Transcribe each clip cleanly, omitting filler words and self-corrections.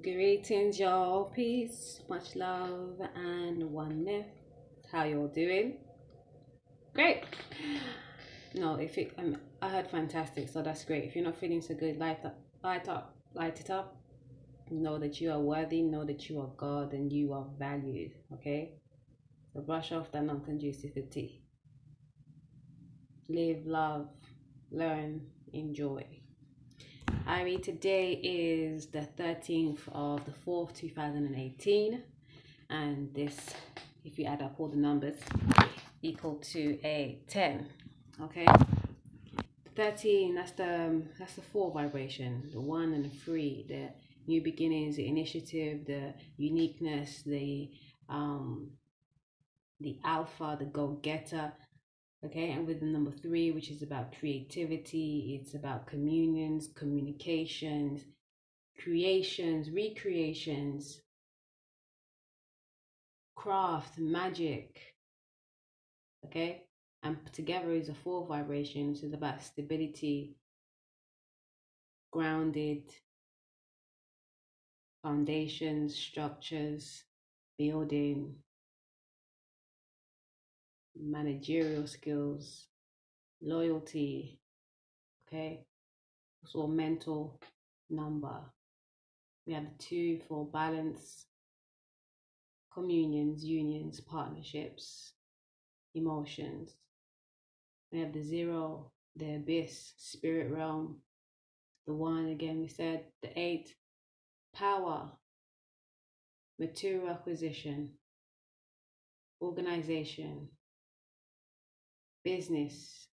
Greetings, y'all. Peace, much love, and oneness. How y'all doing? Great. No, if it, I heard fantastic, so that's great. If you're not feeling so good, light up, light it up. Know that you are worthy. Know that you are God, and you are valued. Okay. So brush off that non-conducivity. Live, love, learn, enjoy. RaRe, today is the 13th of the 4th, 2018, and this, if you add up all the numbers, equal to a 10. Okay, 13, that's the 4 vibration, the 1 and the 3, the new beginnings, the initiative, the uniqueness, the alpha, the go-getter. Okay, and with the number 3, which is about creativity, it's about communions, communications, creations, recreations, craft, magic. Okay, and together is a 4 vibration, which is about stability, grounded, foundations, structures, building, managerial skills, loyalty. Okay, also a mental number. We have the 2 for balance, communions, unions, partnerships, emotions. We have the 0, the abyss, spirit realm. The 1, again, we said the 8, power, material acquisition, organization, business,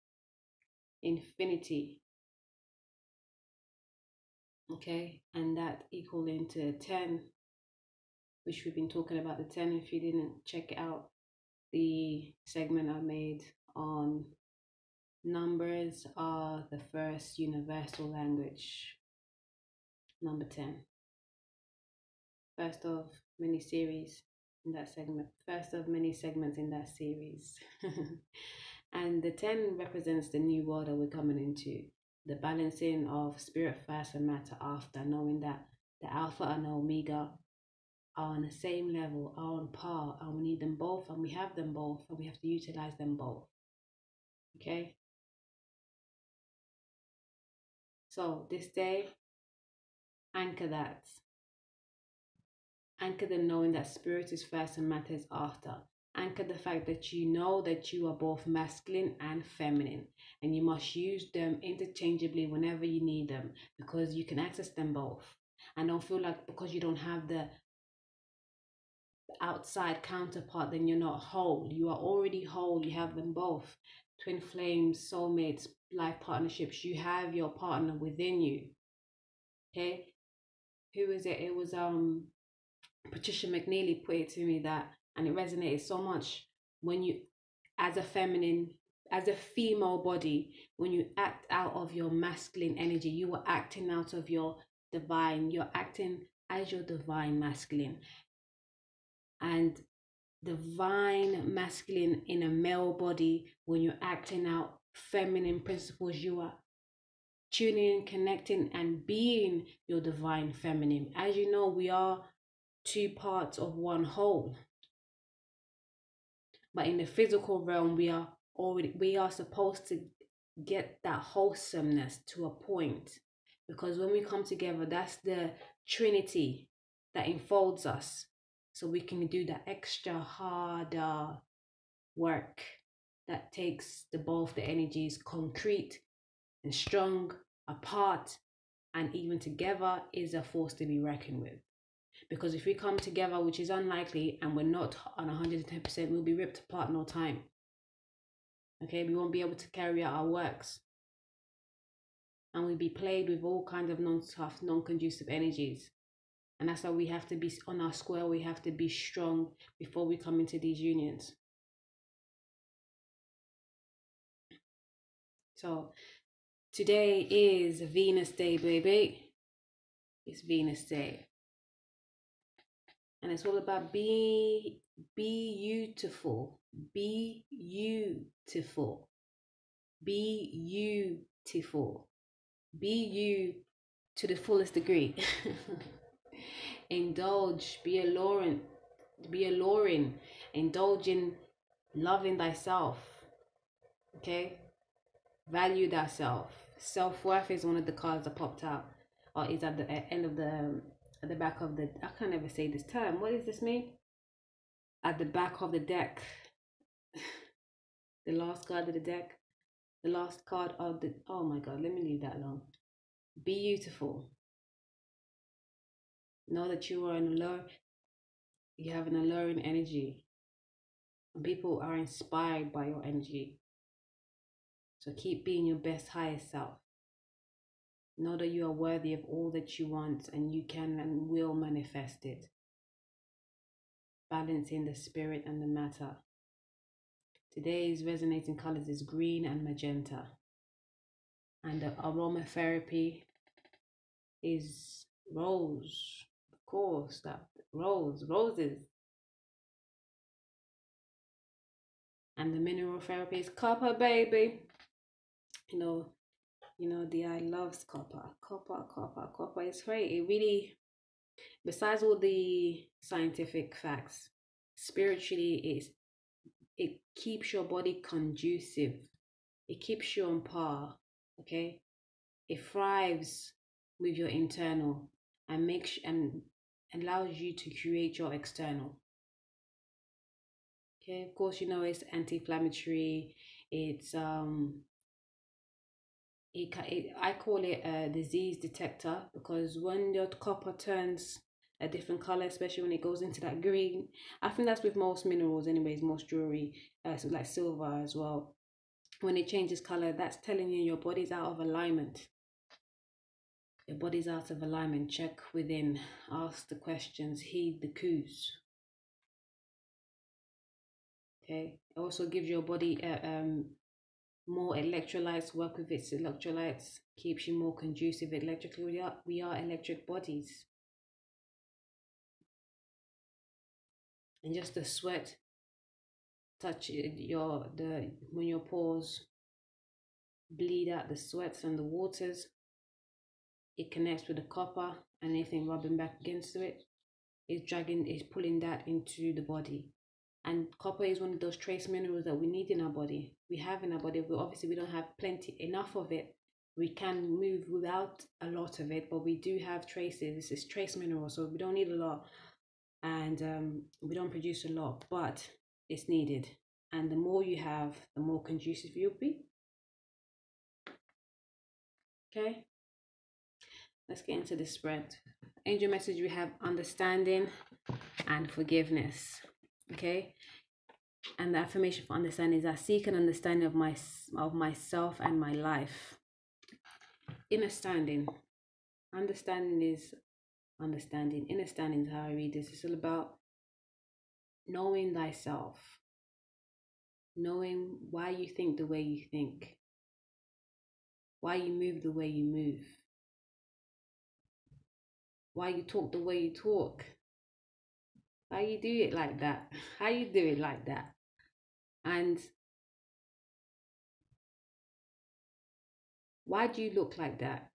infinity. Okay, and that equal into 10, which we've been talking about the 10. If you didn't check out the segment I made on numbers are the first universal language, number 10. First of many series in that segment, first of many segments in that series. And the 10 represents the new world that we're coming into, the balancing of spirit first and matter after, knowing that the alpha and the omega are on the same level, are on par, and we need them both, and we have them both, and we have to utilize them both. Okay, so this day, anchor that. Anchor the knowing that spirit is first and matter is after. Anchor the fact that you know that you are both masculine and feminine, and you must use them interchangeably whenever you need them, because you can access them both. And don't feel like because you don't have the outside counterpart, then you're not whole. You are already whole. You have them both. Twin flames, soulmates, life partnerships. You have your partner within you. Okay, who is it? It was Patricia McNeely put it to me that, and it resonated so much. When you, as a feminine, as a female body, when you act out of your masculine energy, you are acting out of your divine. You're acting as your divine masculine. And divine masculine in a male body, when you're acting out feminine principles, you are tuning in, connecting, and being your divine feminine. As you know, we are 2 parts of one whole, but in the physical realm, we are supposed to get that wholesomeness to a point, because when we come together, that's the trinity that enfolds us, so we can do the extra harder work that takes both the energies concrete and strong apart, and even together is a force to be reckoned with. Because if we come together, which is unlikely, and we're not on 110%, we'll be ripped apart in no time. Okay, we won't be able to carry out our works, and we'll be played with all kinds of non-tough, non-conducive energies. And that's why we have to be on our square. We have to be strong before we come into these unions. So today is Venus Day, baby. It's Venus Day. And it's all about be beautiful. Be beautiful. Be beautiful. Be you to the fullest degree. Indulge, be alluring, indulge in loving thyself. Okay? Value thyself. Self-worth is one of the cards that popped out, or is at the end of at the back of the, I can't ever say this term. What does this mean? At the back of the deck. The last card of the deck. The last card of the, oh my God, let me leave that alone. Be beautiful. Know that you are you have an alluring energy. And people are inspired by your energy. So keep being your best, highest self. Know that you are worthy of all that you want, and you can and will manifest it. Balancing the spirit and the matter. Today's resonating colors is green and magenta. And the aromatherapy is rose. Of course, that roses. And the mineral therapy is copper, baby. You know, the I loves copper. Copper is great. It really, besides all the scientific facts, spiritually it keeps your body conducive. It keeps you on par. Okay? It thrives with your internal and and allows you to create your external. Okay, of course, you know it's anti-inflammatory. It's I call it a disease detector, because when your copper turns a different color, especially when it goes into that green, I think that's with most minerals anyways, most jewelry, so like silver as well. When it changes color, that's telling you your body's out of alignment. Your body's out of alignment. Check within, ask the questions, heed the cues. Okay, it also gives your body more electrolytes, work with its electrolytes, keeps you more conducive electrically. We are electric bodies. And just the sweat touch when your pores bleed out the sweats and the waters, it connects with the copper, and anything rubbing back against it is pulling that into the body. And copper is one of those trace minerals that we need in our body. We have in our body. We don't have enough of it. We can move without a lot of it, but we do have traces. This is trace mineral, so we don't need a lot, and we don't produce a lot, but it's needed. And the more you have, the more conducive you'll be. Okay, let's get into the spread. Angel message, we have understanding and forgiveness. Okay, and the affirmation for understanding is I seek an understanding of myself and my life. Understanding is understanding. Understanding is how I read this. It's all about knowing thyself, knowing why you think the way you think, why you move the way you move, why you talk the way you talk, how you do it like that, and why do you look like that?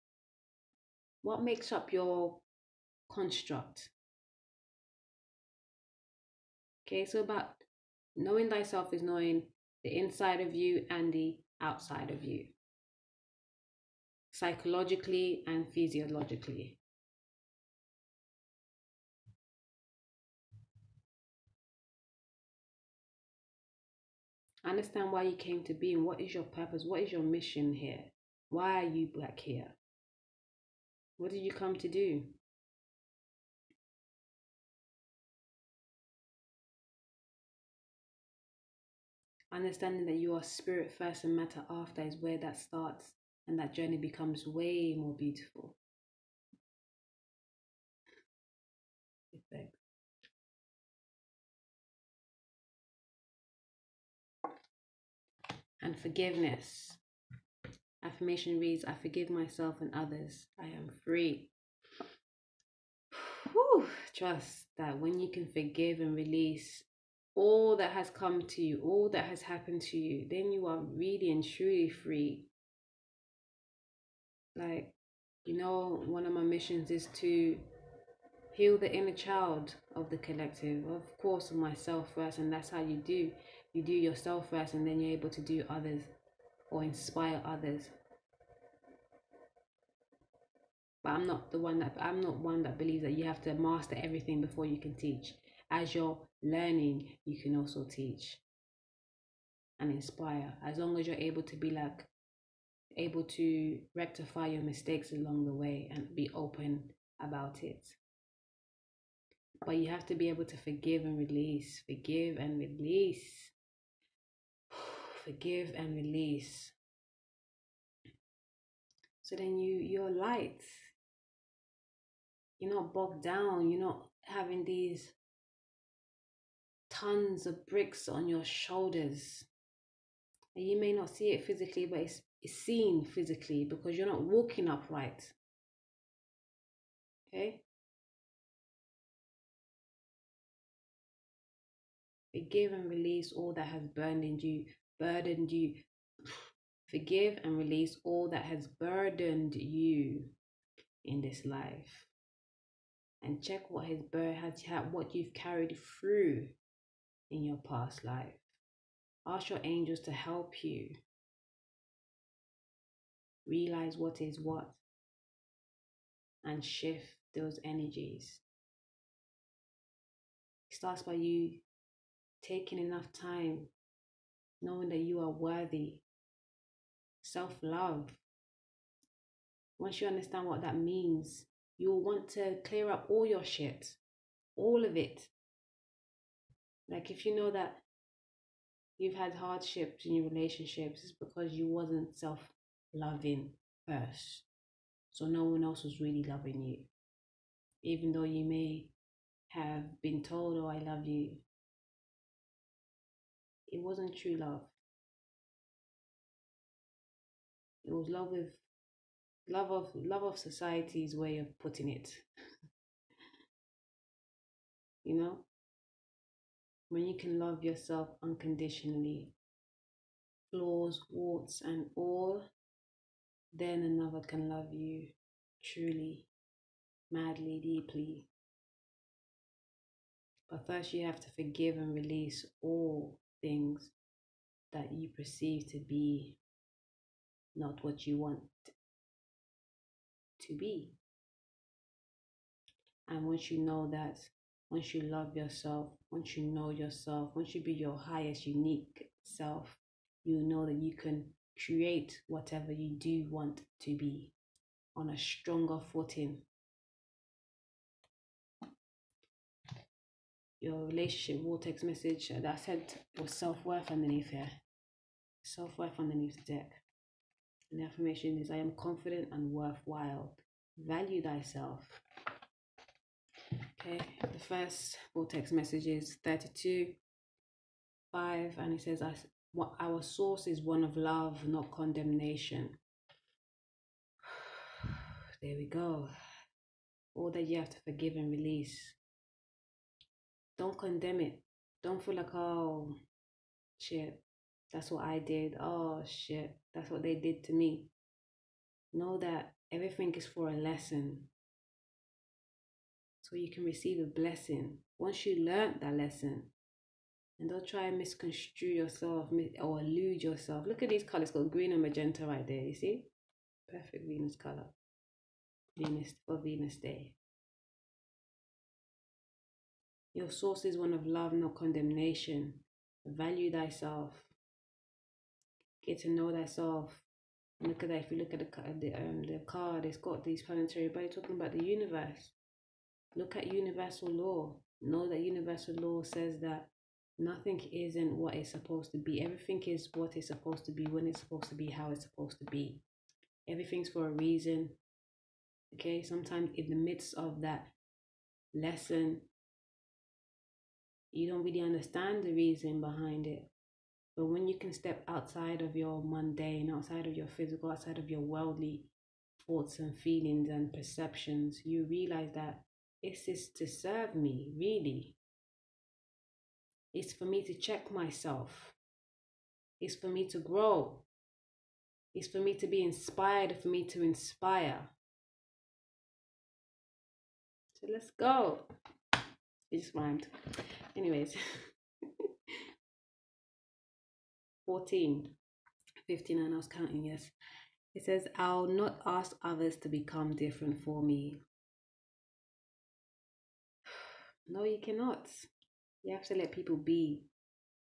What makes up your construct? Okay, so about knowing thyself is knowing the inside of you and the outside of you, psychologically and physiologically. Understand why you came to be and what is your purpose, what is your mission here, why are you back here, what did you come to do? Understanding that you are spirit first and matter after is where that starts, and that journey becomes way more beautiful. And forgiveness. Affirmation reads, I forgive myself and others. I am free. Whew. Trust that when you can forgive and release all that has come to you, all that has happened to you, then you are really and truly free. Like, one of my missions is to Heal the inner child of the collective, of course, of myself first, and that's how you do. You do yourself first, and then you're able to do others or inspire others. But I'm not one that believes that you have to master everything before you can teach. As you're learning, you can also teach and inspire, as long as you're able to be like able to rectify your mistakes along the way and be open about it. But you have to be able to forgive and release, forgive and release, forgive and release. So then you're light. You're not bogged down. You're not having these tons of bricks on your shoulders. And you may not see it physically, but it's seen physically because you're not walking upright. Okay? Forgive and release all that has burdened you. Forgive and release all that has burdened you in this life. And check what what you've carried through in your past life. Ask your angels to help you realize what is what and shift those energies. It starts by you taking enough time, knowing that you are worthy. Self-love. Once you understand what that means, you'll want to clear up all your shit, all of it. Like if you know that you've had hardships in your relationships, it's because you wasn't self-loving first. So no one else was really loving you. Even though you may have been told, oh, I love you, it wasn't true love. It was love of society's way of putting it. You know? When you can love yourself unconditionally, flaws, warts, and all, then another can love you truly, madly, deeply. But first you have to forgive and release all things that you perceive to be not what you want to be. And once you know that, once you love yourself, once you know yourself, once you be your highest unique self, you know that you can create whatever you do want to be on a stronger footing. Your relationship vortex message that I said was self-worth underneath here. Self-worth underneath the deck. And the affirmation is, I am confident and worthwhile. Value thyself. Okay, the first vortex message is 32, 5, and it says, our source is one of love, not condemnation. There we go. All that you have to forgive and release. Don't condemn it. Don't feel like, oh, shit, that's what I did. Oh, shit, that's what they did to me. Know that everything is for a lesson. So you can receive a blessing. Once you learn that lesson, and don't try and misconstrue yourself or elude yourself. Look at these colors, got green and magenta right there, you see? Perfect Venus color. Venus for Venus Day. Your source is one of love, not condemnation. Value thyself. Get to know thyself. And look at that. If you look at the card, it's got these planetary, but it's talking about the universe. Look at universal law. Know that universal law says that nothing isn't what it's supposed to be. Everything is what it's supposed to be, when it's supposed to be, how it's supposed to be. Everything's for a reason. Okay, sometimes in the midst of that lesson, you don't really understand the reason behind it. But when you can step outside of your mundane, outside of your physical, outside of your worldly thoughts and feelings and perceptions, you realize that it's just to serve me, really. It's for me to check myself. It's for me to grow. It's for me to be inspired, for me to inspire. So let's go. It just rhymed. Anyways, 14, 59, I was counting, yes. It says, I'll not ask others to become different for me. No, you cannot. You have to let people be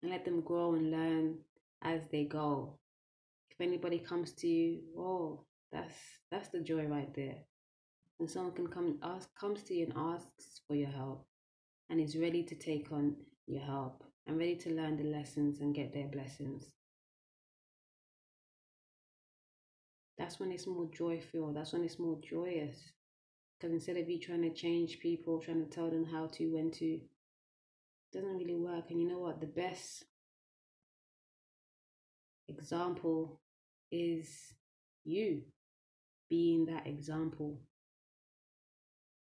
and let them grow and learn as they go. If anybody comes to you, oh, that's the joy right there. When someone comes to you and asks for your help and is ready to take on your help and ready to learn the lessons and get their blessings. That's when it's more joyful. That's when it's more joyous. Because instead of you trying to change people, trying to tell them how to, when to, it doesn't really work. And you know what? The best example is you being that example,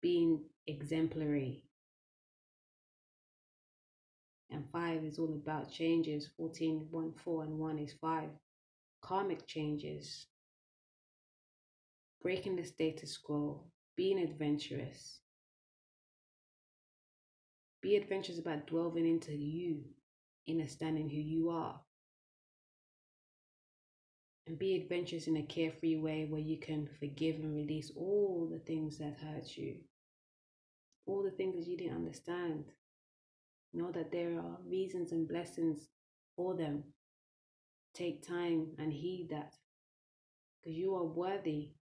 being exemplary. And 5 is all about changes. 14, 1, 4, and 1 is 5. Karmic changes. Breaking the status quo. Being adventurous. Be adventurous about delving into you, understanding who you are. And be adventurous in a carefree way where you can forgive and release all the things that hurt you. All the things that you didn't understand. Know that there are reasons and blessings for them. Take time and heed that. Because you are worthy.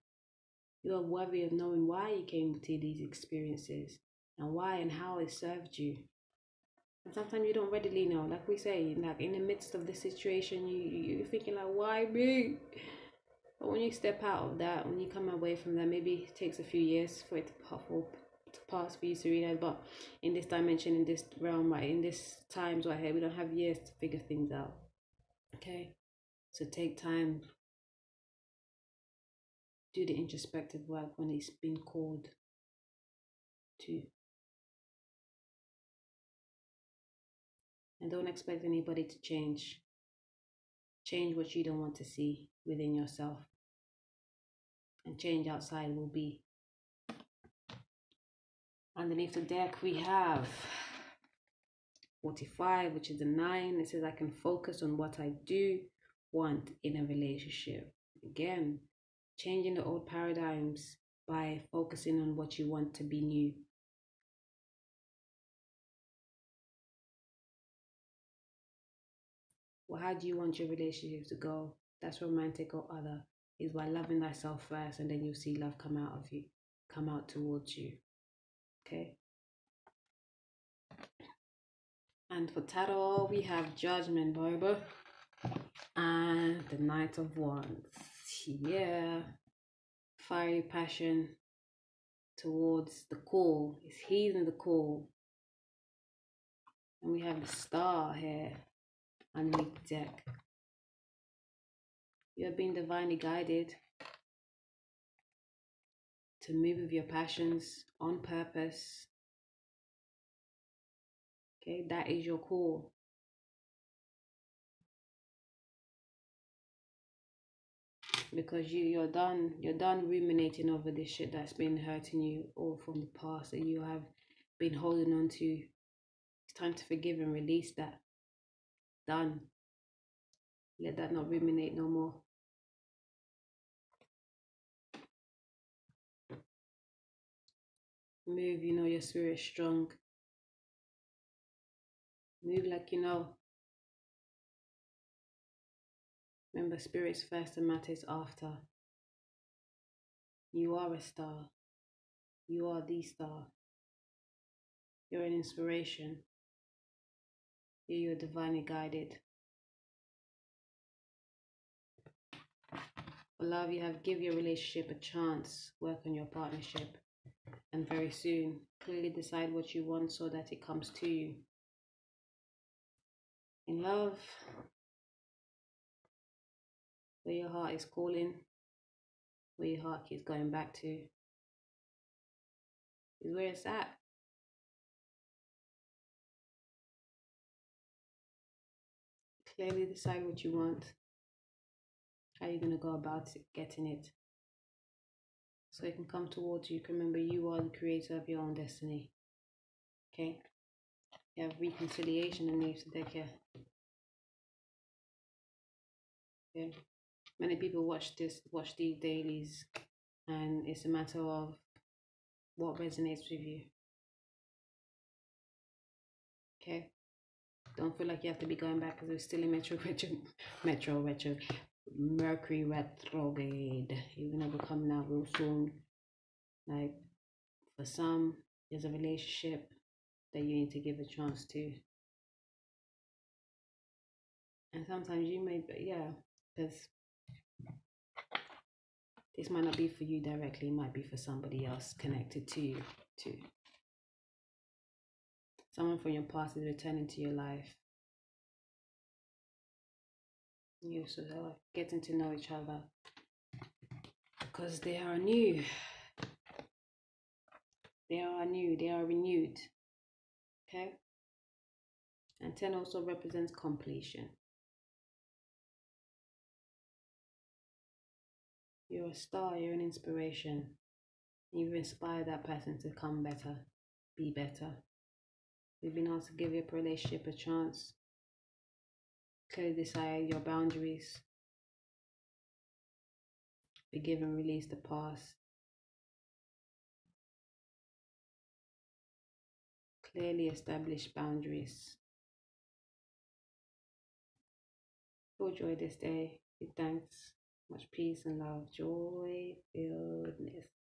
You are worthy of knowing why you came to these experiences and why and how it served you. And sometimes you don't readily know. Like we say, like in the midst of the situation, you're thinking like, why me? But when you step out of that, when you come away from that, maybe it takes a few years for it to pass for you to realize. But in this dimension, in this realm, right, in this times right here, we don't have years to figure things out. Okay, so take time. Do the introspective work when it's been called to. And don't expect anybody to change. Change what you don't want to see within yourself. And change outside will be. Underneath the deck we have 45, which is the 9. It says I can focus on what I do want in a relationship. Again, changing the old paradigms by focusing on what you want to be new. Well, how do you want your relationship to go? That's romantic or other, is by loving thyself first, and then you'll see love come out of you, come out towards you. Okay. And for tarot, we have Judgment, baby, and the Knight of Wands. Yeah, fiery passion towards the call. It's heeding the call. And we have the Star here underneath the deck. You are being divinely guided to move with your passions on purpose. Okay, that is your call. Because you're done ruminating over this shit that's been hurting you all from the past that you have been holding on to. It's time to forgive and release that. Done. Let that not ruminate no more. Move, you know your spirit's strong. Move like you know. Remember, spirit's first and matter's after. You are a star. You are the star. You're an inspiration. You're divinely guided. For love, you have give your relationship a chance. Work on your partnership. And very soon, clearly decide what you want so that it comes to you. In love, where your heart is calling, where your heart keeps going back to, is where it's at. Clearly decide what you want. How are you going to go about it, getting it? so it can come towards you. Remember, you are the creator of your own destiny. Okay? You have reconciliation in the deck here. Okay? Many people watch these dailies, and it's a matter of what resonates with you. Okay? Don't feel like you have to be going back, because we're still in Mercury retrograde. You're gonna be coming out real soon. Like, for some, there's a relationship that you need to give a chance to. And sometimes you may, because this might not be for you directly, it might be for somebody else connected to you too. Someone from your past is returning to your life. You sort of getting to know each other, because they are new. They are renewed. Okay? And 10 also represents completion. You're a star, you're an inspiration. You've inspired that person to come better, be better. You've been asked to give your relationship a chance. Clearly decide your boundaries. Forgive and release the past. Clearly establish boundaries. Feel joy this day. Give thanks. Much peace and love. Joy, filledness.